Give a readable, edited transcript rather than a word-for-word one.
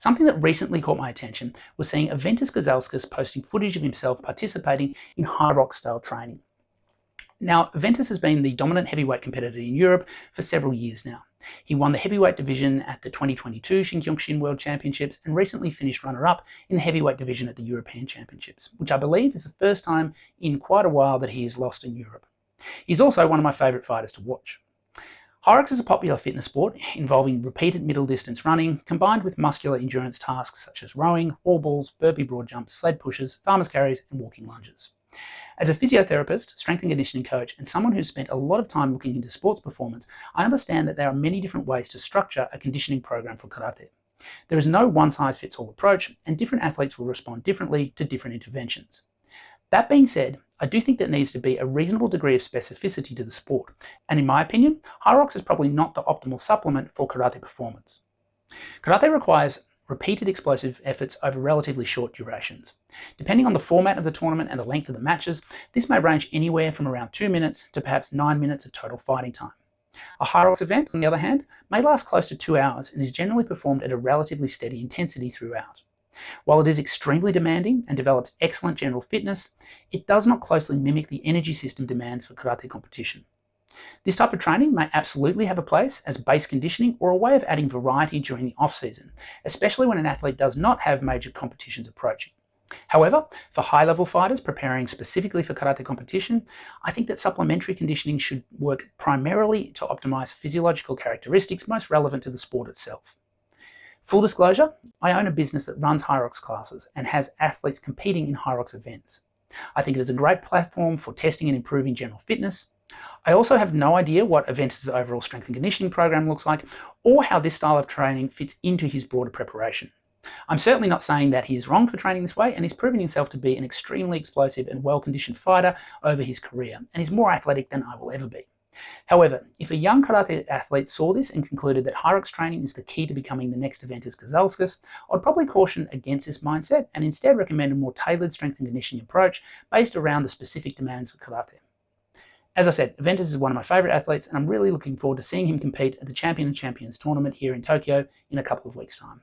Something that recently caught my attention was seeing Eventus Gazelskas posting footage of himself participating in Hyrox style training. Now, Eventus has been the dominant heavyweight competitor in Europe for several years now. He won the heavyweight division at the 2022 Shinkyungshin World Championships and recently finished runner-up in the heavyweight division at the European Championships, which I believe is the first time in quite a while that he has lost in Europe. He's also one of my favourite fighters to watch. Hyrox is a popular fitness sport involving repeated middle distance running combined with muscular endurance tasks such as rowing, wall balls, burpee broad jumps, sled pushes, farmer's carries and walking lunges. As a physiotherapist, strength and conditioning coach, and someone who's spent a lot of time looking into sports performance, I understand that there are many different ways to structure a conditioning program for karate. There is no one-size-fits-all approach, and different athletes will respond differently to different interventions. That being said, I do think there needs to be a reasonable degree of specificity to the sport, and in my opinion, Hyrox is probably not the optimal supplement for karate performance. Karate requires repeated explosive efforts over relatively short durations. Depending on the format of the tournament and the length of the matches, this may range anywhere from around 2 minutes to perhaps 9 minutes of total fighting time. A Hyrox event, on the other hand, may last close to 2 hours and is generally performed at a relatively steady intensity throughout. While it is extremely demanding and develops excellent general fitness, it does not closely mimic the energy system demands for karate competition. This type of training may absolutely have a place as base conditioning or a way of adding variety during the off-season, especially when an athlete does not have major competitions approaching. However, for high-level fighters preparing specifically for karate competition, I think that supplementary conditioning should work primarily to optimize physiological characteristics most relevant to the sport itself. Full disclosure, I own a business that runs Hyrox classes and has athletes competing in Hyrox events. I think it is a great platform for testing and improving general fitness. I also have no idea what Eventus' overall strength and conditioning program looks like, or how this style of training fits into his broader preparation. I'm certainly not saying that he is wrong for training this way, and he's proven himself to be an extremely explosive and well-conditioned fighter over his career, and is more athletic than I will ever be. However, if a young karate athlete saw this and concluded that Hyrox training is the key to becoming the next Eventus Gazelskas, I'd probably caution against this mindset and instead recommend a more tailored strength and conditioning approach based around the specific demands of karate. As I said, Eventus is one of my favourite athletes, and I'm really looking forward to seeing him compete at the Champion of Champions tournament here in Tokyo in a couple of weeks' time.